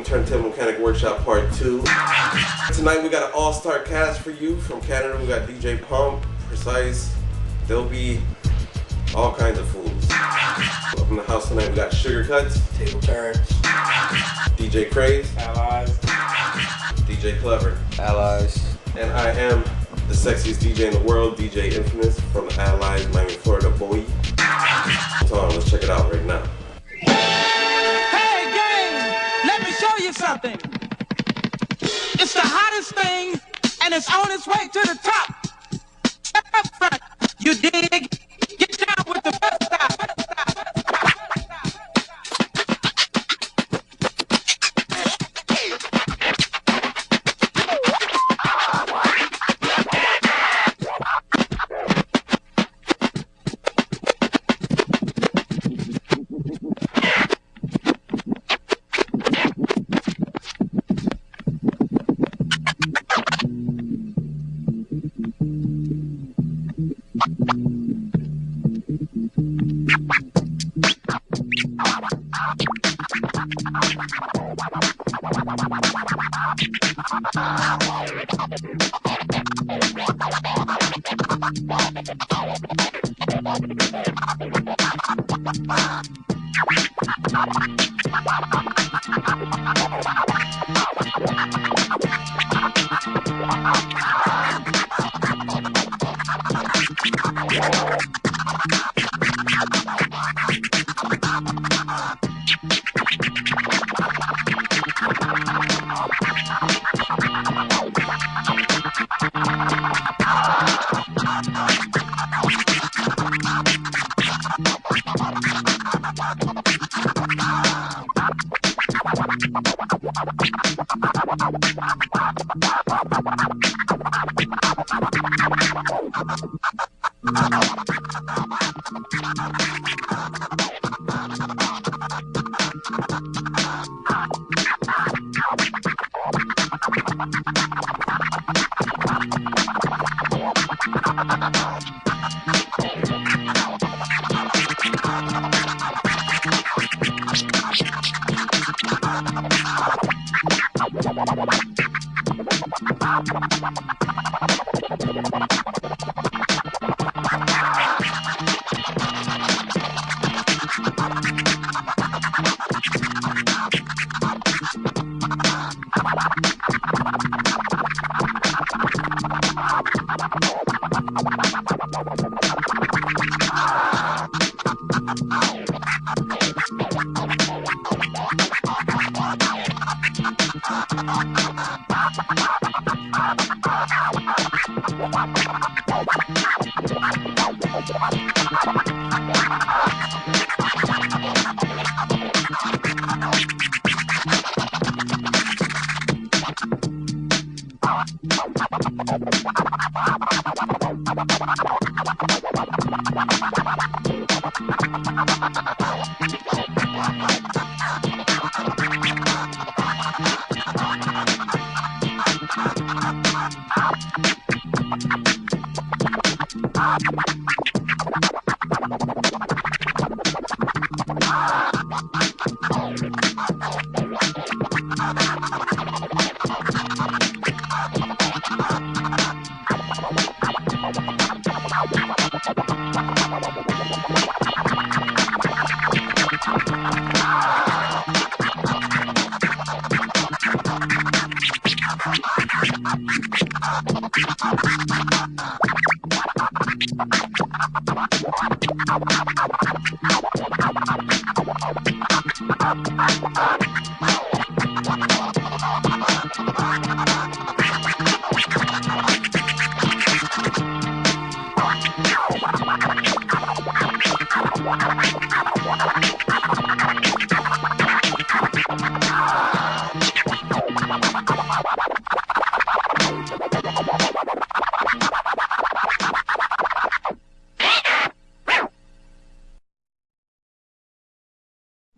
Turntable Mechanic Workshop Part 2. Tonight we got an all-star cast for you. From Canada we got DJ Pump, Precise. There'll be all kinds of fools. Up in the house tonight we got Sugar Cuts, Table Turns, DJ Craze, Allies, DJ Klever, Allies, and I am the sexiest DJ in the world, DJ Infamous from the Allies, Miami, Florida, boy. So let's check it out right now. Hey gang, let me show you something. It's the hottest thing and it's on its way to the top. Up front, you dig? Get down with the best style.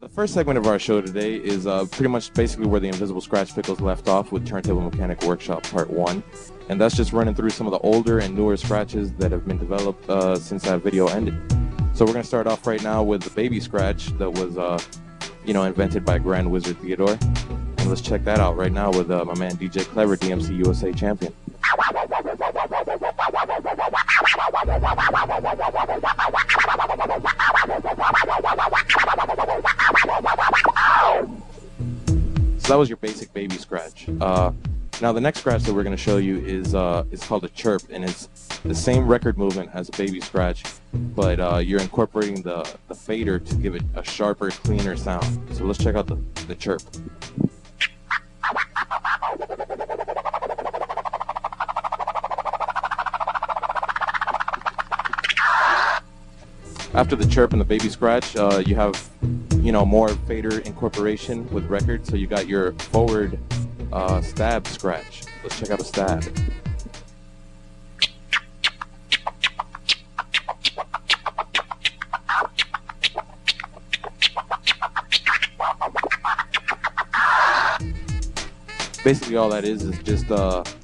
The first segment of our show today is pretty much basically where the Invisible Scratch Pickles left off with Turntable Mechanic Workshop Part 1. And that's just running through some of the older and newer scratches that have been developed since that video ended. So we're going to start off right now with the baby scratch that was, invented by Grand Wizard Theodore. And let's check that out right now with my man DJ Klever, DMC USA Champion. So that was your basic baby scratch. Now the next scratch that we're going to show you is called a chirp, and it's the same record movement as a baby scratch, but you're incorporating the fader to give it a sharper, cleaner sound. So let's check out the chirp. After the chirp and the baby scratch, you have, more fader incorporation with record. So you got your forward stab scratch. Let's check out a stab. Basically all that is just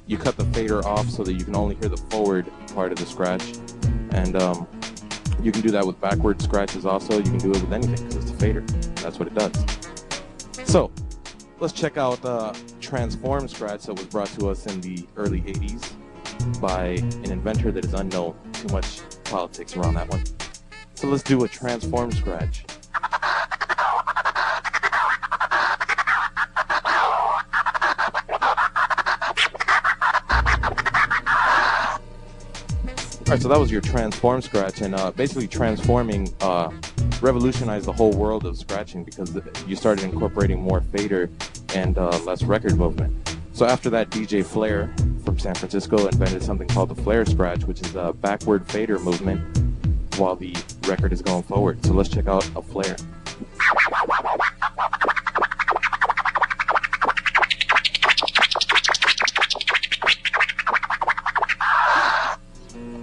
you cut the fader off so that you can only hear the forward part of the scratch, and you can do that with backward scratches also. You can do it with anything because it's a fader. That's what it does. So let's check out Transform Scratch that was brought to us in the early 80s by an inventor that is unknown. Too much politics around that one. So let's do a Transform Scratch. Alright, so that was your Transform Scratch, and basically transforming revolutionized the whole world of scratching because you started incorporating more fader and less record movement. So after that, DJ Flair from San Francisco invented something called the Flair Scratch, which is a backward fader movement while the record is going forward. So let's check out a Flair.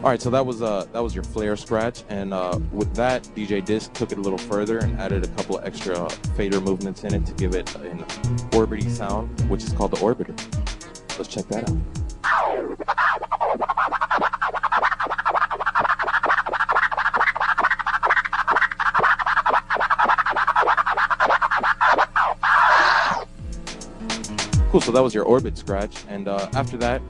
All right, so that was your Flair Scratch, and with that, DJ Disc took it a little further and added a couple of extra fader movements in it to give it an orbity sound, which is called the Orbiter. Let's check that out. Cool, so that was your Orbit Scratch, and after that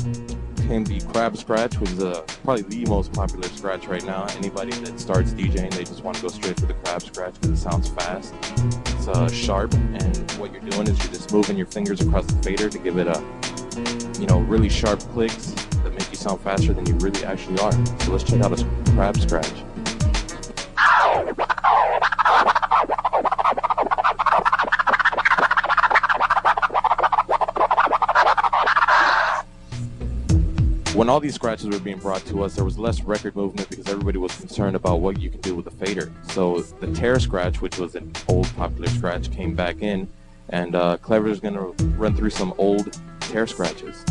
came the Crab Scratch, which is probably the most popular scratch right now. Anybody that starts DJing, they just want to go straight for the Crab Scratch because it sounds fast. It's sharp, and what you're doing is you're just moving your fingers across the fader to give it a, really sharp clicks that make you sound faster than you really actually are. So let's check out a Crab Scratch. When all these scratches were being brought to us, there was less record movement because everybody was concerned about what you can do with the fader. So the Tera Scratch, which was an old popular scratch, came back in, and Klever is going to run through some old Tera Scratches.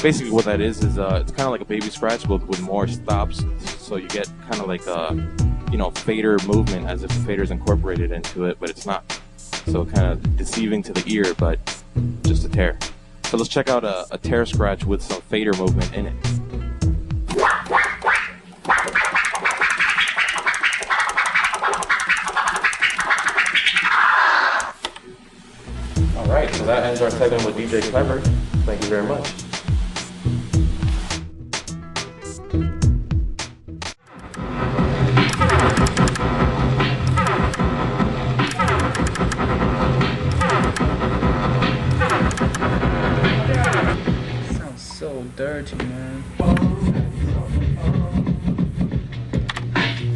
Basically what that is it's kind of like a baby scratch but with more stops, so you get kind of like a fader movement as if the fader is incorporated into it, but it's not. So kind of deceiving to the ear, but just a tear. So let's check out a Tera Scratch with some fader movement in it. Alright, so that ends our segment with DJ Klever. Thank you very much. So dirty, man.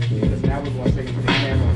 Because now we're going to take it to the camera.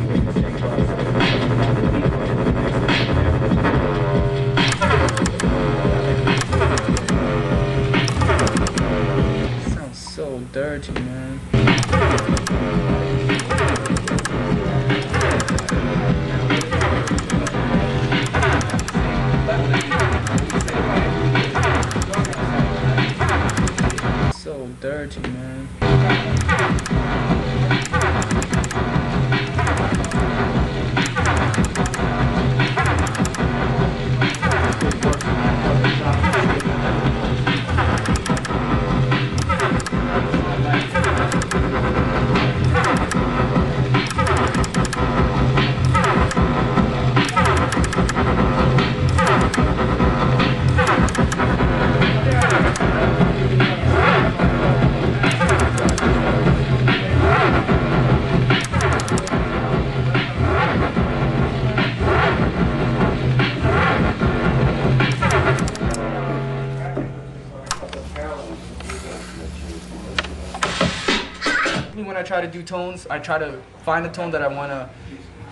try to do tones, I try to find a tone that I want to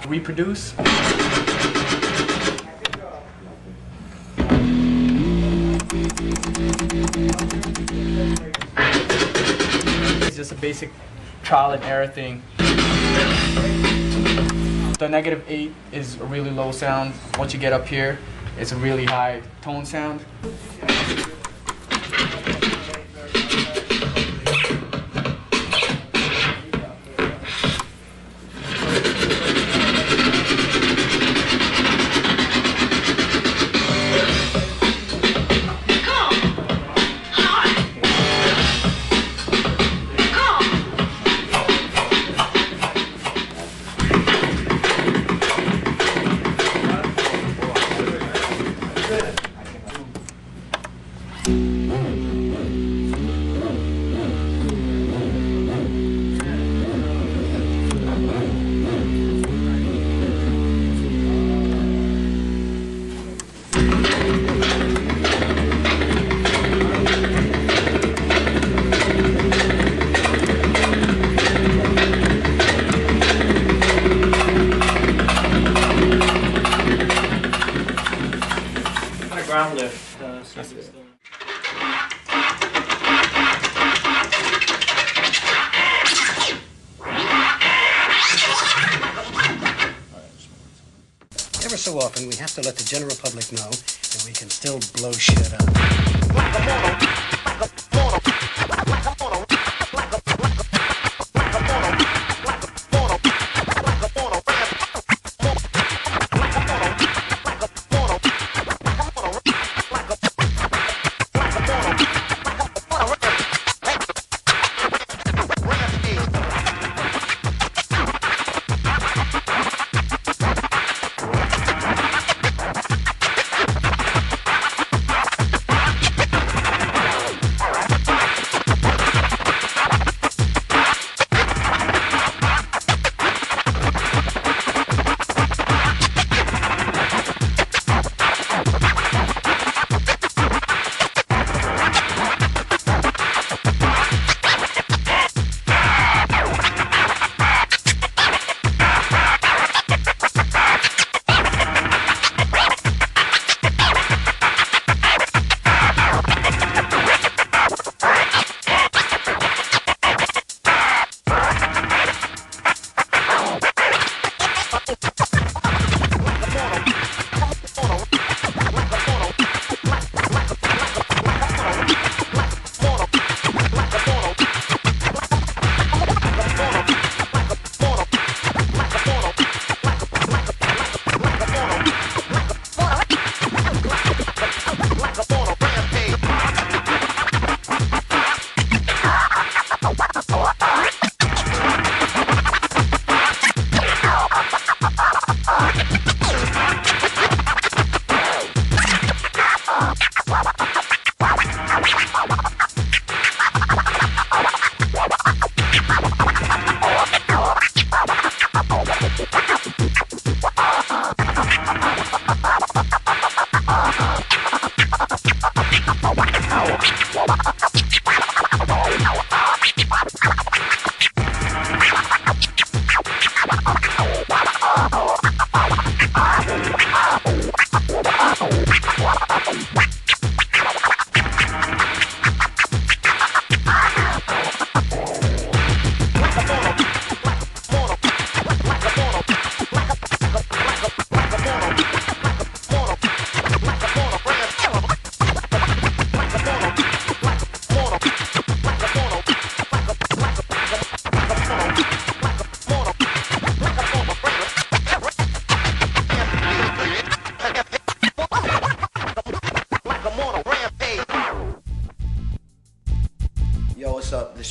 reproduce. It's just a basic trial and error thing. The -8 is a really low sound. Once you get up here, it's a really high tone sound. Ground lift. Ever so often, we have to let the general public know that we can still blow shit up.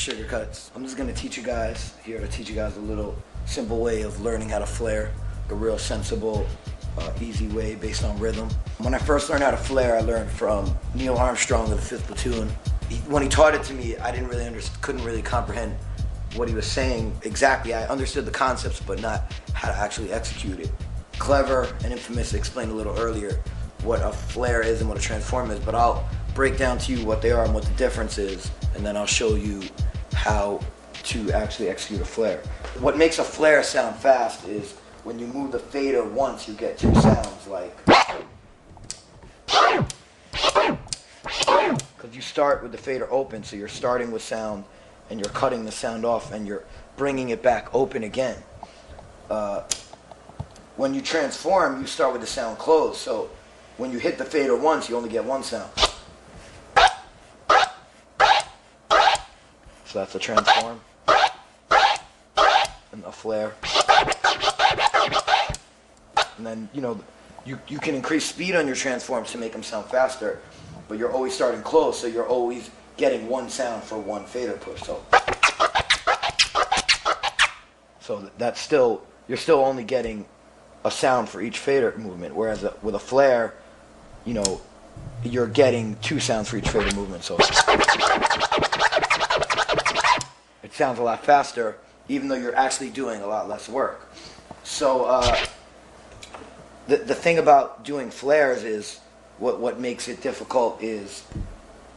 Sugar Cuts. I'm just gonna teach you guys here to teach you guys a little simple way of learning how to flare, a real sensible, easy way based on rhythm. When I first learned how to flare, I learned from Neil Armstrong of the 5th Platoon. When he taught it to me, I didn't really couldn't really comprehend what he was saying exactly. I understood the concepts, but not how to actually execute it. Klever and Infamous explained a little earlier what a flare is and what a transform is, but I'll break down to you what they are and what the difference is, and then I'll show you how to actually execute a flare. What makes a flare sound fast is when you move the fader once, you get two sounds like. Because you start with the fader open, so you're starting with sound and you're cutting the sound off and you're bringing it back open again. When you transform, you start with the sound closed, so when you hit the fader once, you only get one sound. So that's a transform and a flare. And then, you know, you can increase speed on your transforms to make them sound faster, but you're always starting close, so you're always getting one sound for one fader push. So that's still, you're still only getting a sound for each fader movement, whereas with a flare, you know, you're getting two sounds for each fader movement. So it sounds a lot faster, even though you're actually doing a lot less work. So the thing about doing flares is what makes it difficult is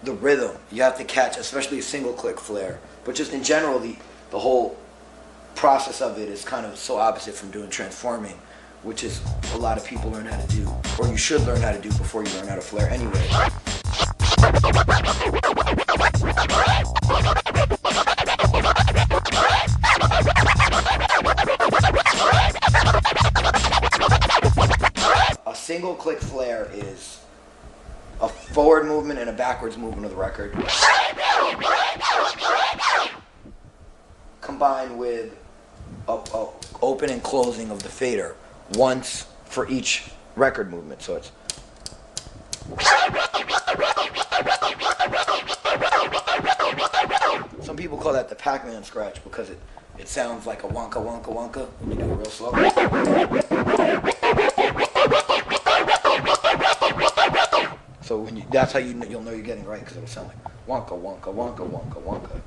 the rhythm. You have to catch, especially a single click flare, but just in general, the whole process of it is kind of so opposite from doing transforming, which is a lot of people learn how to do, or you should learn how to do before you learn how to flare anyway. A single click flare is a forward movement and a backwards movement of the record, combined with a open and closing of the fader once for each record movement. So it's some people call that the Pac-Man scratch because it sounds like a wonka wonka wonka when you do it real slow. So when that's how you'll know you're getting it right, because it'll sound like wonka wonka wonka wonka wonka.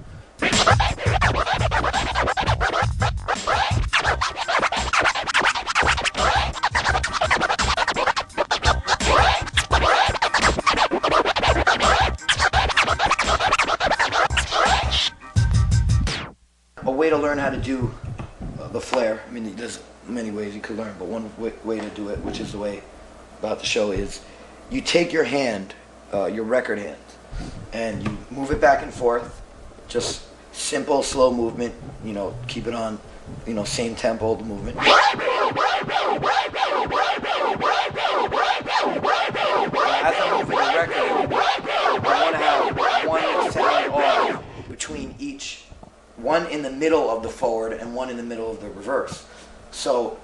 A way to learn how to do the flare, I mean, there's many ways you could learn, but one way to do it, which is the way about the show, is you take your hand, your record hand, and you move it back and forth, just simple, slow movement, you know, keep it on, you know, same tempo, the movement. As I'm moving the record, I want to have one sound off between each, one in the middle of the forward and one in the middle of the reverse. So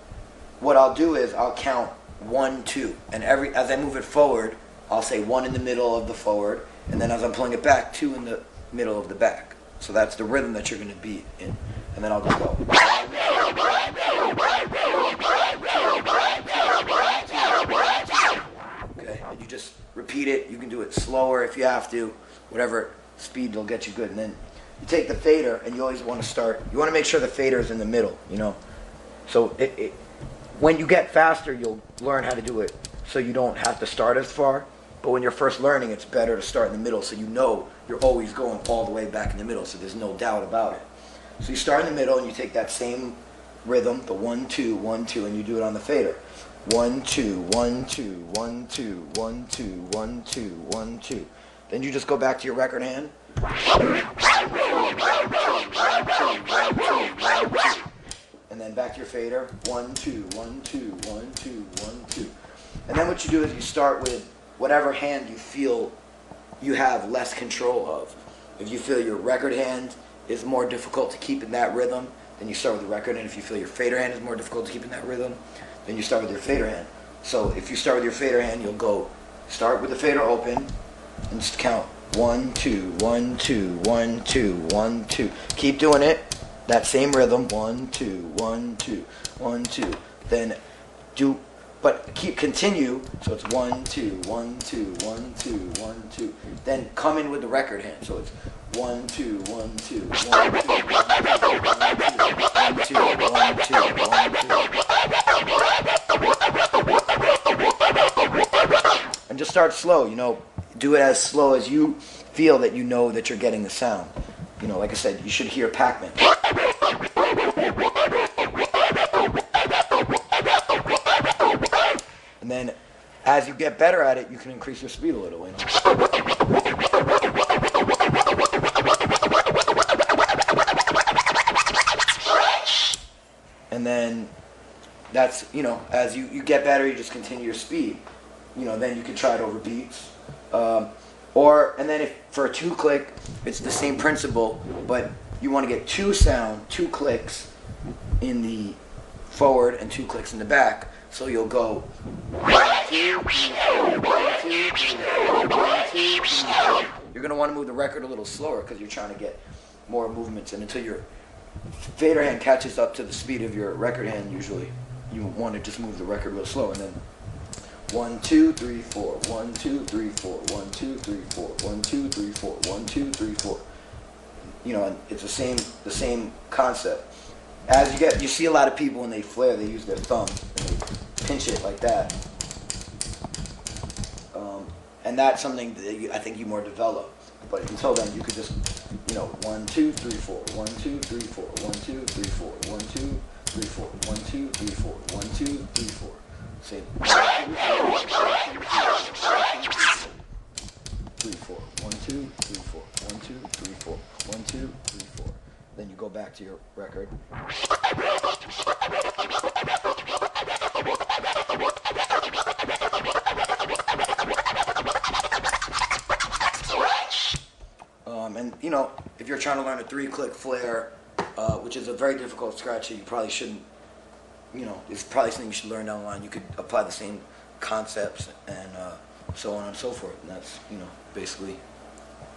what I'll do is I'll count 1, 2, and as I move it forward, I'll say 1 in the middle of the forward, and then as I'm pulling it back, 2 in the middle of the back. So that's the rhythm that you're going to be in, and then I'll just go. Okay, and you just repeat it. You can do it slower if you have to, whatever speed will get you good. And then you take the fader, and you always want to start. You want to make sure the fader is in the middle, you know. So when you get faster, you'll learn how to do it, so you don't have to start as far. But when you're first learning, it's better to start in the middle, so you know you're always going all the way back in the middle, so there's no doubt about it. So you start in the middle, and you take that same rhythm, the 1, 2, 1, 2, and you do it on the fader. 1, 2, 1, 2, 1, 2, 1, 2, 1, 2, 1, 2. Then you just go back to your record hand. And then back to your fader. 1, 2, 1, 2, 1, 2, 1, 2. And then what you do is you start with whatever hand you feel you have less control of. If you feel your record hand is more difficult to keep in that rhythm, then you start with the record hand. If you feel your fader hand is more difficult to keep in that rhythm, then you start with your fader hand. So if you start with your fader hand, you'll go start with the fader open and just count 1, 2, 1, 2, 1, 2, 1, 2. Keep doing it. That same rhythm. 1, 2, 1, 2, 1, 2. Then do. But continue, so it's 1, 2, 1, 2, 1, 2, 1, 2. Then come in with the record hand, so it's 1, 2, 1, 2, 1, 2, 1, 2, 1, 2, 1, 2, 1, 2. And just start slow, you know, do it as slow as you feel that you know that you're getting the sound. You know, like I said, you should hear Pac-Man. as you get better at it, you can increase your speed a little, you know. And then that's, you know, as you get better, you just continue your speed. You know, then you can try it over beats. And then if for a 2-click, it's the same principle, but you want to get 2 clicks in the forward and 2 clicks in the back. So you'll go 1, 2, 3, 4, 1, 2, 3, 4, 1, 2, 3, 4. You're gonna want to move the record a little slower because you're trying to get more movements in until your fader hand catches up to the speed of your record hand. Usually, you want to just move the record real slow, and then 1, 2, 3, 4, 1, 2, 3, 4, 1, 2, 3, 4, 1, 2, 3, 4, 1, 2, 3, 4. You know, and it's the same concept. As you see a lot of people when they flare, they use their thumb and they pinch it like that. And that's something that I think you more develop. But until then, you could just, you know, 1, 2, 3, 4, 1, 2, 3, 4, 1, 2, 3, 4, 1, 2, 3, 4, 1, 2, 3, 4, 1, 2, 3, 4. Say 1, 2, 3, 4, 1, 2, 3, 4, 1, 2, 3, 4, 1, 2, 3, 4. Then you go back to your record. And you know, if you're trying to learn a 3-click flare, which is a very difficult scratch, you probably shouldn't. You know, it's probably something you should learn down the line. You could apply the same concepts and so on and so forth. And that's, you know, basically,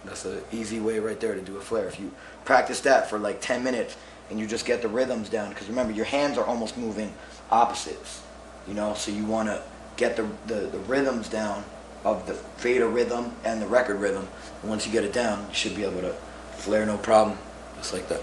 that's an easy way right there to do a flare. If you practice that for like 10 minutes and you just get the rhythms down, because remember, your hands are almost moving opposites, you know, so you want to get the rhythms down of the fader rhythm and the record rhythm. And once you get it down, you should be able to flare no problem, just like that.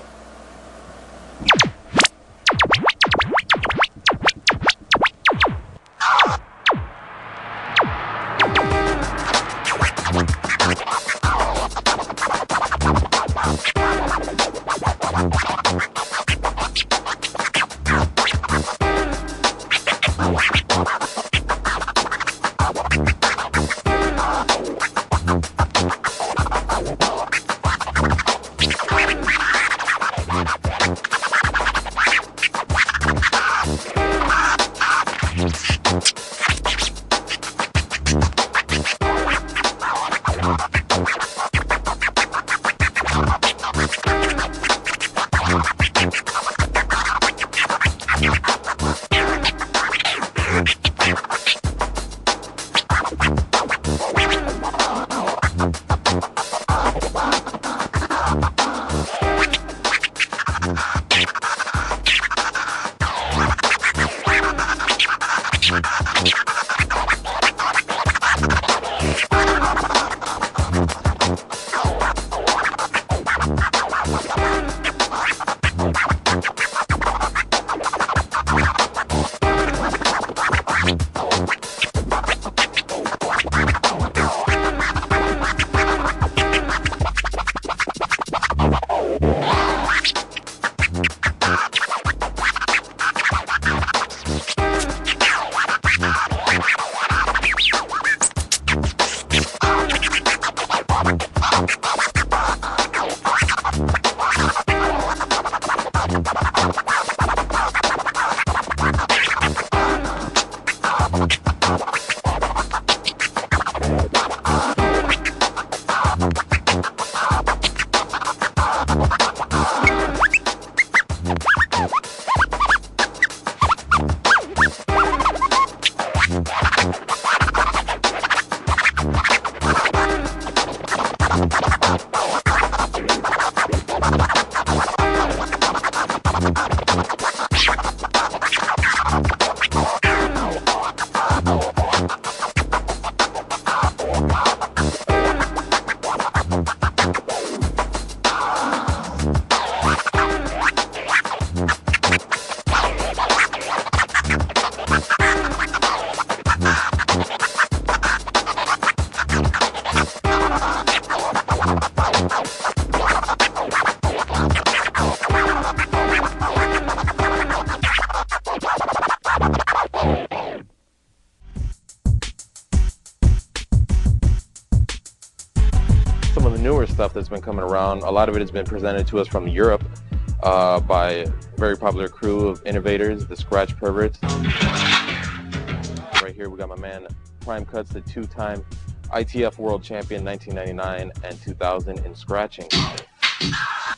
newer stuff that's been coming around. A lot of it has been presented to us from Europe by a very popular crew of innovators, the Scratch Perverts. Right here we got my man Prime Cuts, the two-time ITF World Champion 1999 and 2000 in scratching.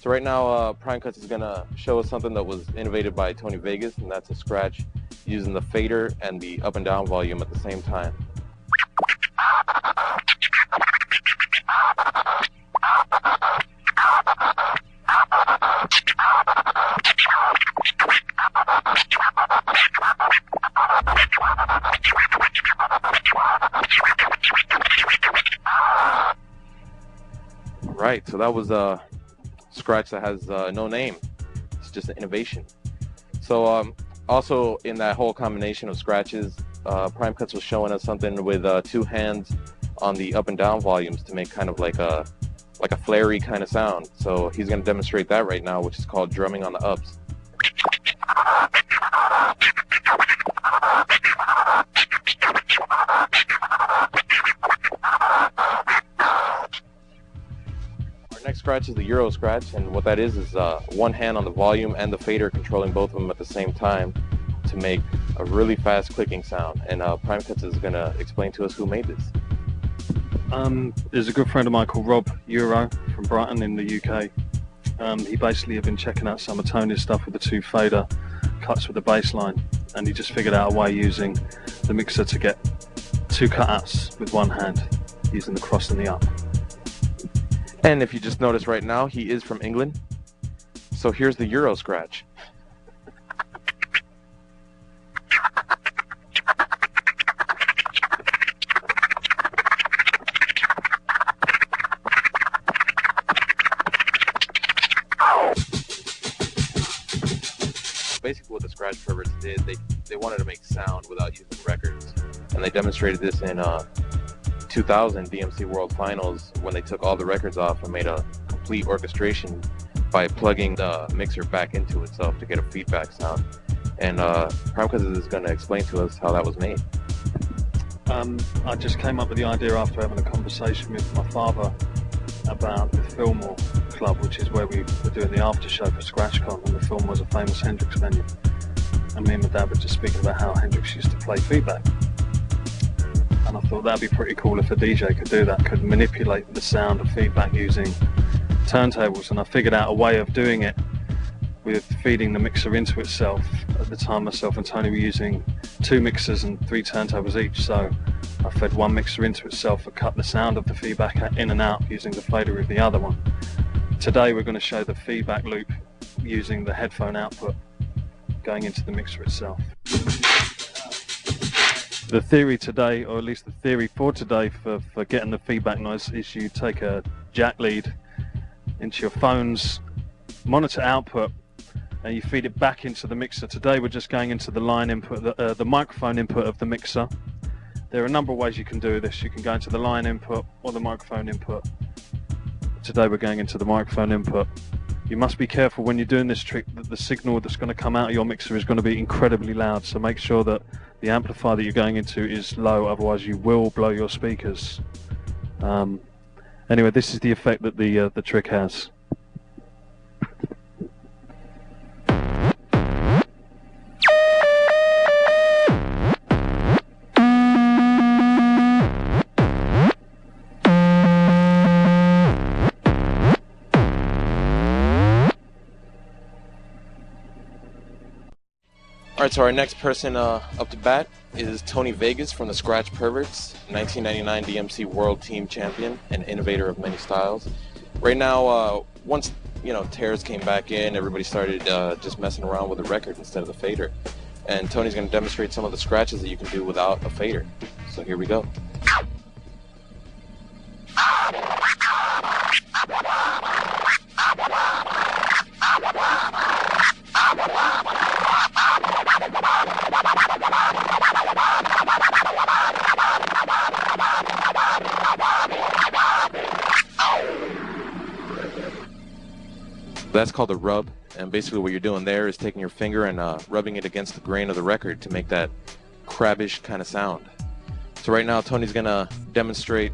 So right now Prime Cuts is going to show us something that was innovated by Tony Vegas, and that's a scratch using the fader and the up and down volume at the same time. Right, so that was a scratch that has no name. It's just an innovation. So also in that whole combination of scratches, Prime Cuts was showing us something with two hands on the up and down volumes to make kind of like a flary kind of sound. So he's going to demonstrate that right now, which is called drumming on the ups. Next scratch is the Euro scratch, and what that is one hand on the volume and the fader controlling both of them at the same time to make a really fast clicking sound. And Prime Cuts is going to explain to us who made this. There's a good friend of mine called Rob Euro from Brighton in the UK. He basically had been checking out some of Tony's stuff with the two fader cuts with the bass line, and he just figured out a way using the mixer to get two cutouts with one hand using the cross and the up. And if you just notice right now, he is from England. So here's the Euro scratch. Basically what the Scratch Perverts did, they wanted to make sound without using records. And they demonstrated this in 2000 DMC World Finals when they took all the records off and made a complete orchestration by plugging the mixer back into itself to get a feedback sound. And Prime Cuts is going to explain to us how that was made. I just came up with the idea after having a conversation with my father about the Fillmore Club, which is where we were doing the after show for ScratchCon, and the film was a famous Hendrix venue. And me and my dad were just speaking about how Hendrix used to play feedback. And I thought that'd be pretty cool if a DJ could do that, could manipulate the sound of feedback using turntables. And I figured out a way of doing it with feeding the mixer into itself. At the time, myself and Tony were using two mixers and three turntables each, so I fed one mixer into itself and cut the sound of the feedback in and out using the fader of the other one. Today we're going to show the feedback loop using the headphone output going into the mixer itself. The theory today, or at least the theory for today for getting the feedback noise, is you take a jack lead into your phone's monitor output and you feed it back into the mixer. Today we're just going into the line input, the microphone input of the mixer. There are a number of ways you can do this. You can go into the line input or the microphone input. Today we're going into the microphone input. You must be careful when you're doing this trick that the signal that's going to come out of your mixer is going to be incredibly loud, so make sure that the amplifier that you're going into is low, otherwise you will blow your speakers. Anyway, this is the effect that the trick has. Alright, so our next person up to bat is Tony Vegas from the Scratch Perverts, 1999 DMC World Team Champion and innovator of many styles. Right now, once Tera's came back in, everybody started just messing around with the record instead of the fader. And Tony's going to demonstrate some of the scratches that you can do without a fader. So here we go. That's called a rub, and basically what you're doing there is taking your finger and rubbing it against the grain of the record to make that crabbish kind of sound. So right now Tony's gonna demonstrate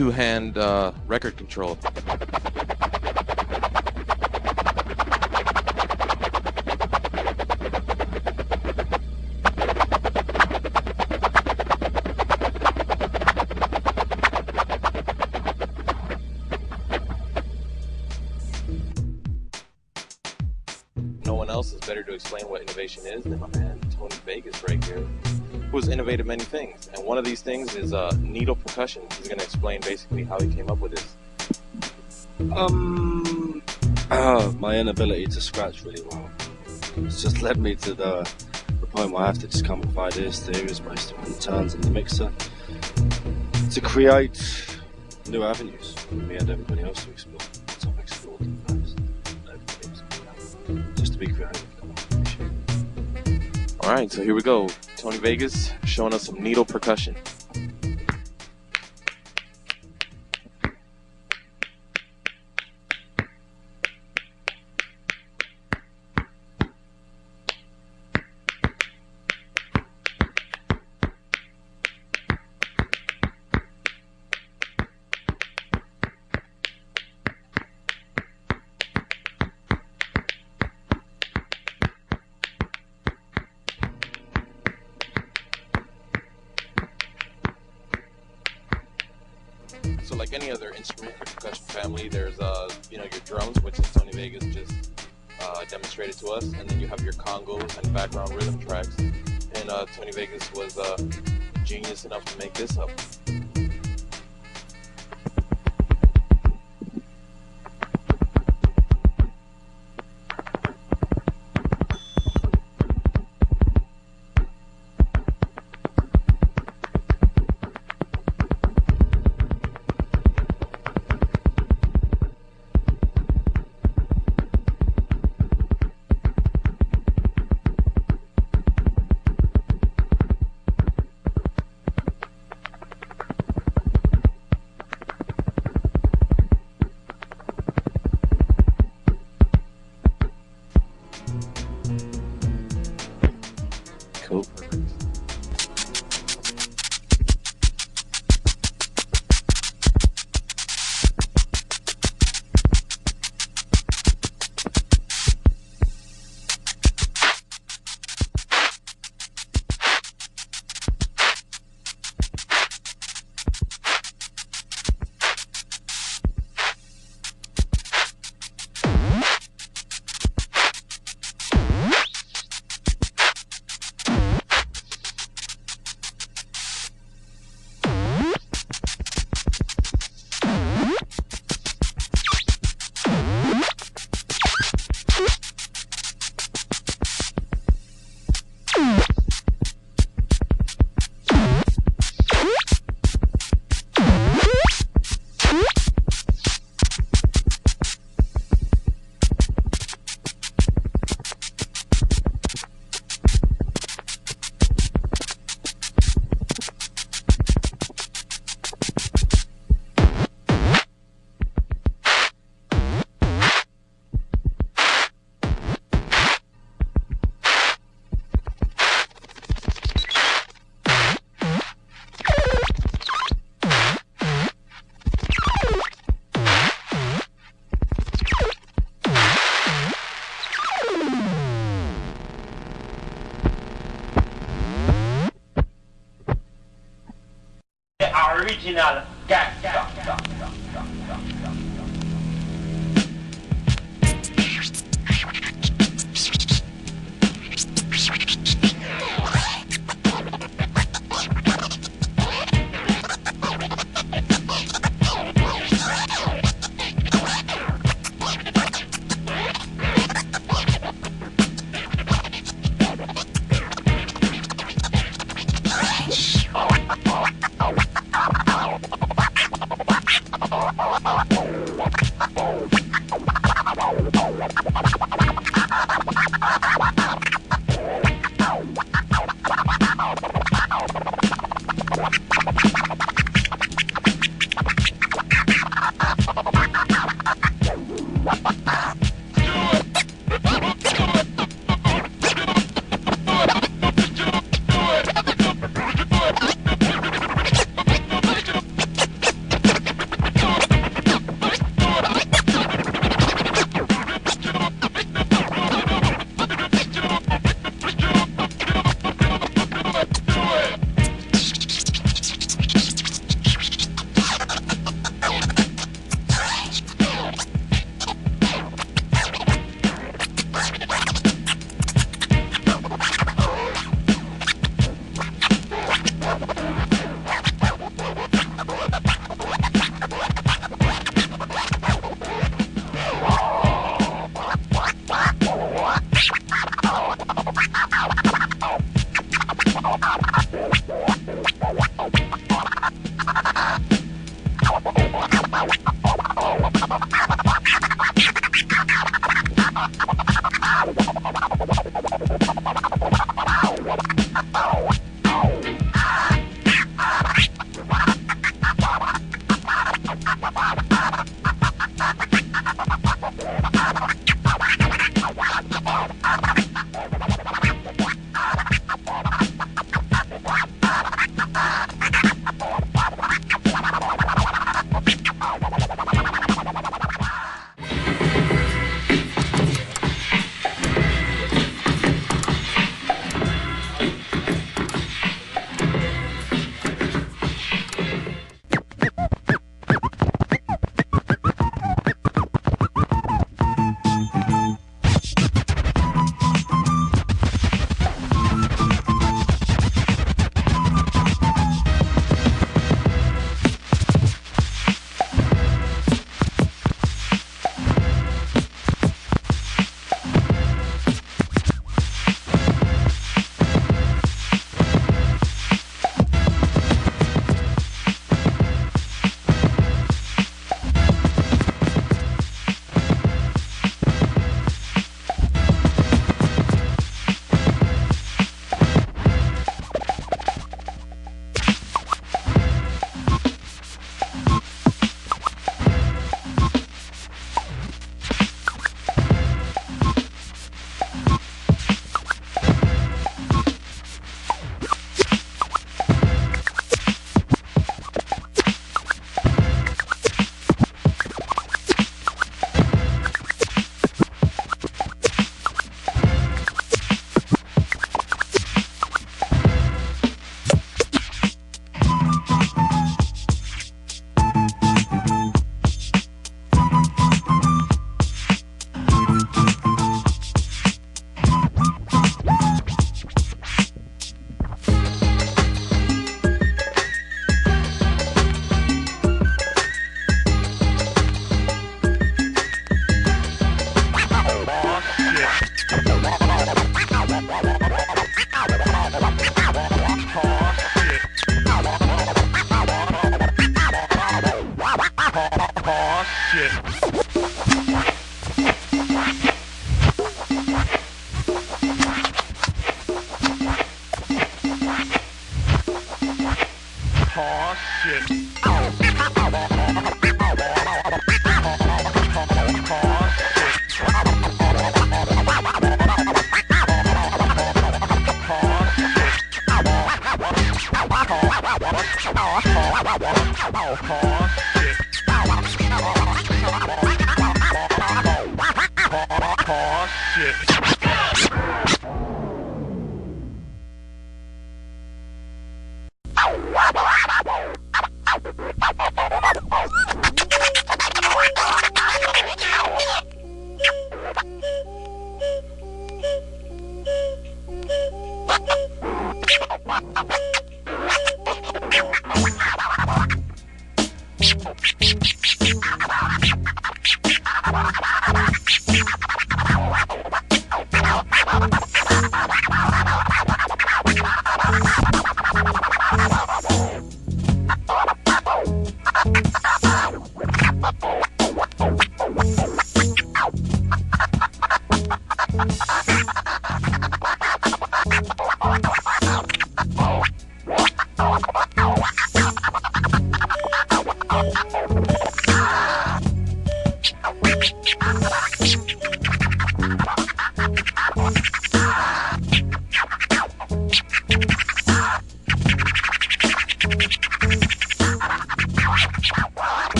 two-hand record control. No one else is better to explain what innovation is than my man Tony Vegas right here, who has innovated many things, and one of these things is needle percussion. He's going to explain basically how he came up with this. My inability to scratch really well. It's just led me to the point where I have to just come up with ideas, theories based on the turns in the mixer to create new avenues for me and everybody else to explore. So I've explored in the past. Just to be creative. Alright, so here we go. Tony Vegas showing us some needle percussion. So like any other instrument or percussion family, there's your drums, which is Tony Vegas just demonstrated to us, and then you have your congos and background rhythm tracks. And Tony Vegas was genius enough to make this up. Cool. Original gangsta.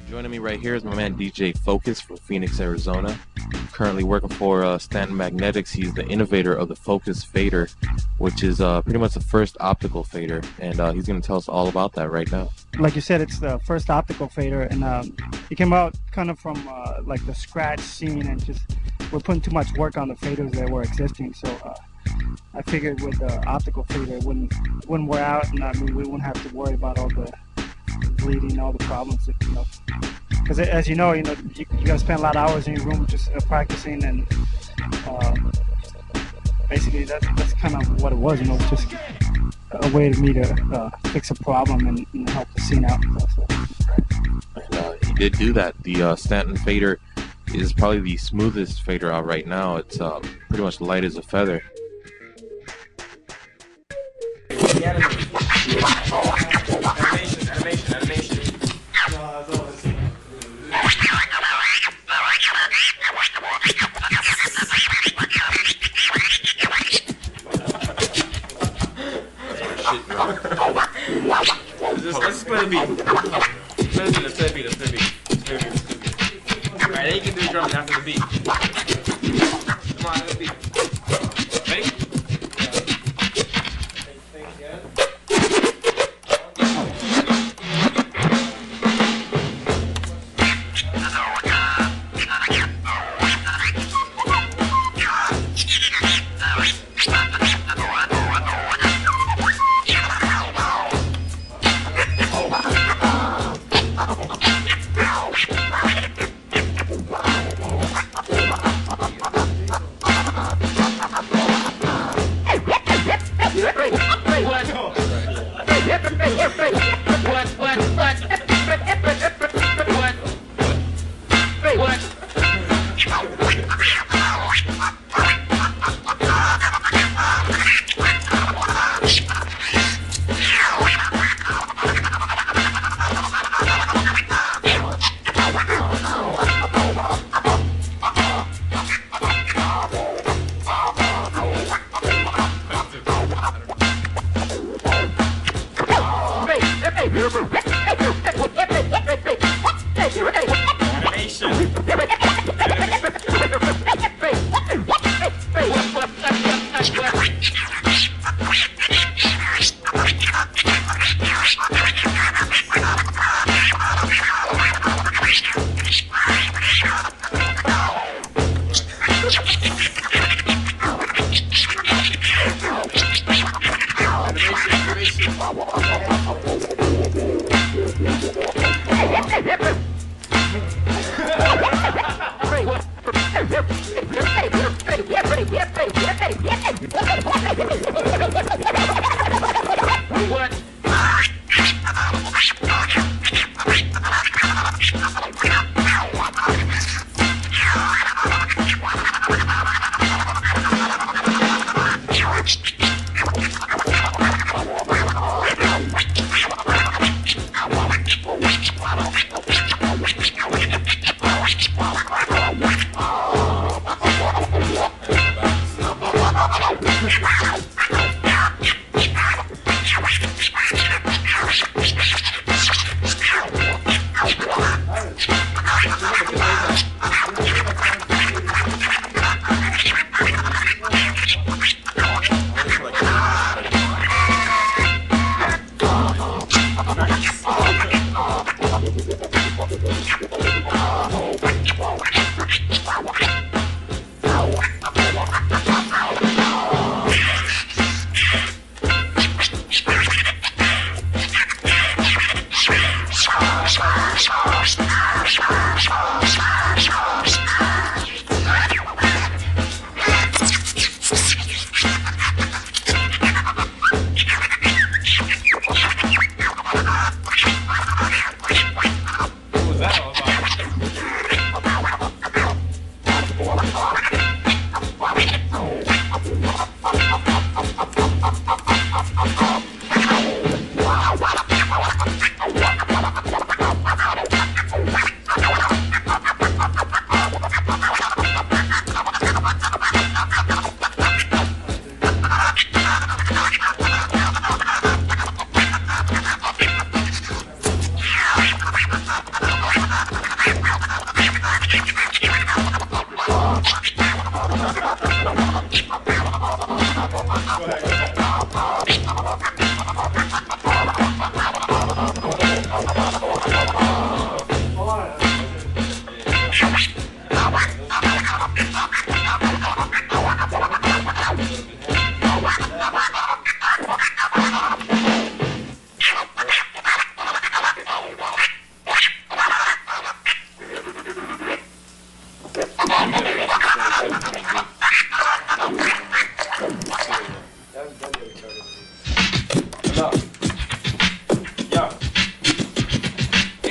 Joining me right here is my man DJ Focus from Phoenix, Arizona. Currently working for Stanton Magnetics. He's the innovator of the Focus Fader, which is pretty much the first optical fader, and he's going to tell us all about that right now. Like you said, it's the first optical fader, and it came out kind of from like the scratch scene, and just we're putting too much work on the faders that were existing, so I figured with the optical fader it wouldn't wear out, and I mean we wouldn't have to worry about all the bleeding, all the problems that, you know. Because as you know, you guys spend a lot of hours in your room just practicing, and basically that's kind of what it was, you know, just a way for me to fix a problem and help the scene out. And he did do that. The Stanton fader is probably the smoothest fader out right now. It's pretty much light as a feather. Animation. Let's just play the beat. Let's play the beat. Alright, then you can do the drumming after the beat. Come on, let's beat. Ready?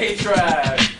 Stage trash.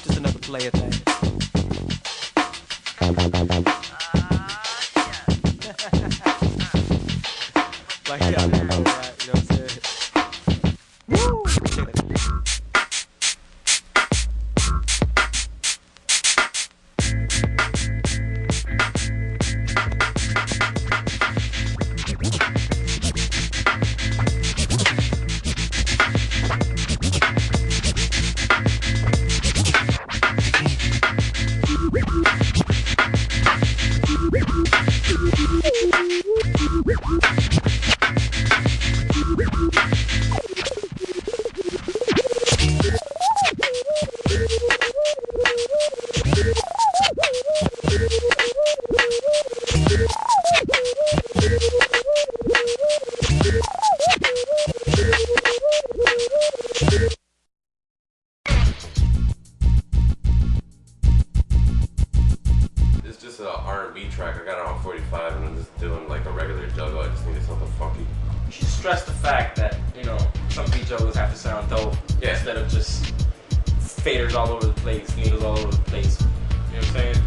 Just another player thing. Like, yeah, you know what I'm saying? Woo! Check that. an R&B track. I got it on 45 and I'm just doing like a regular juggle. I just needed something funky. You should stress the fact that, you know, some beat jugglers have to sound dope instead of just faders all over the place, needles all over the place. You know what I'm saying?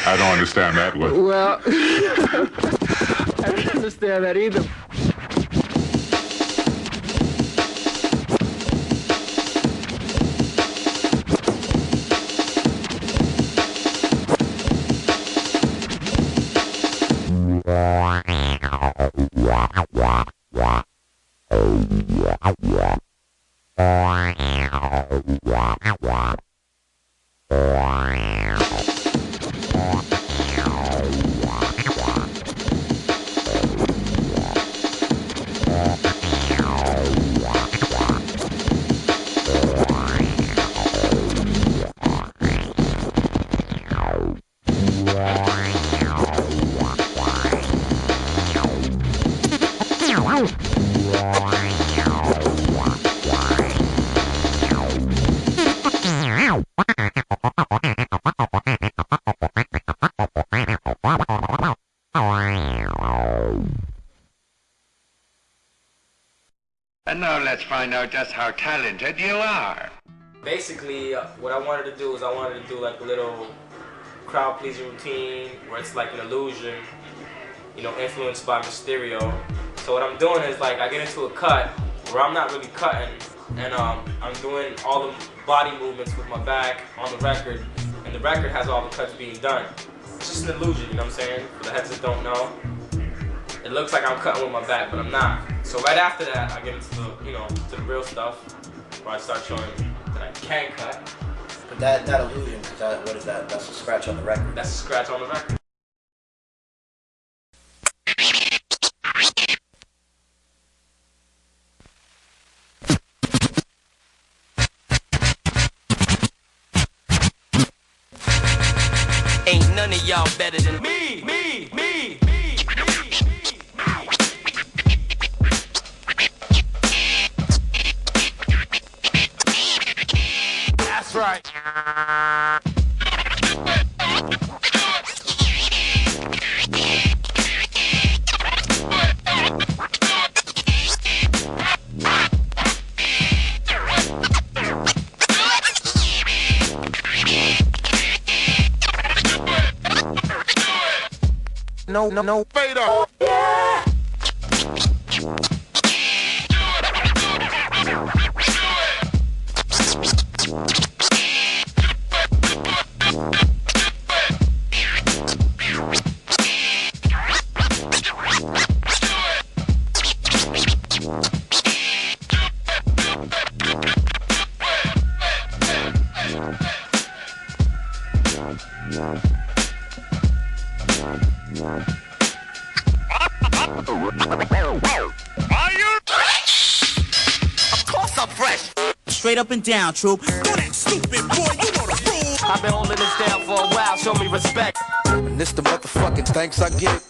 I don't understand that one. Well, I don't understand that either. And now let's find out just how talented you are. Basically, what I wanted to do is I wanted to do like a little crowd pleasing routine where it's like an illusion, you know, influenced by Mysterio. So what I'm doing is like I get into a cut where I'm not really cutting, and I'm doing all the body movements with my back on the record, and the record has all the cuts being done. It's just an illusion, you know what I'm saying? For the heads that don't know, it looks like I'm cutting with my back, but I'm not. So right after that, I get into the, you know, to the real stuff, where I start showing that I can cut. But that illusion, what is that? That's a scratch on the record. That's a scratch on the record. Ain't none of y'all better than me. That's right. No, fade up. Yeah. Straight up and down, troop. Go that stupid boy, you know the rules. I've been holding this down for a while, show me respect. And this the motherfucking thanks I get.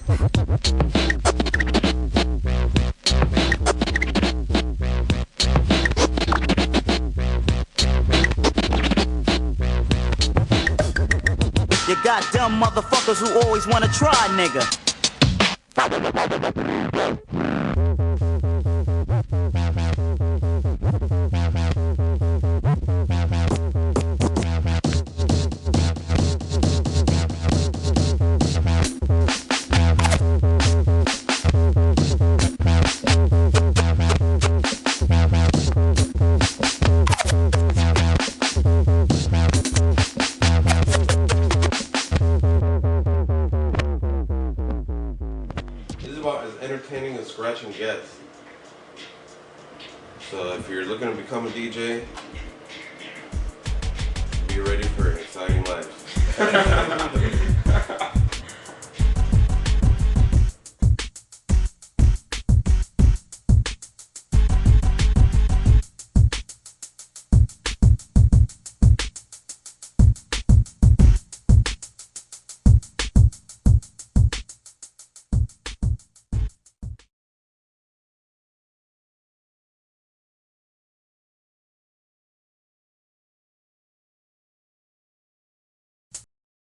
You got dumb motherfuckers who always wanna try, nigga. Entertaining as scratching gets. So if you're looking to become a DJ, be ready for an exciting life.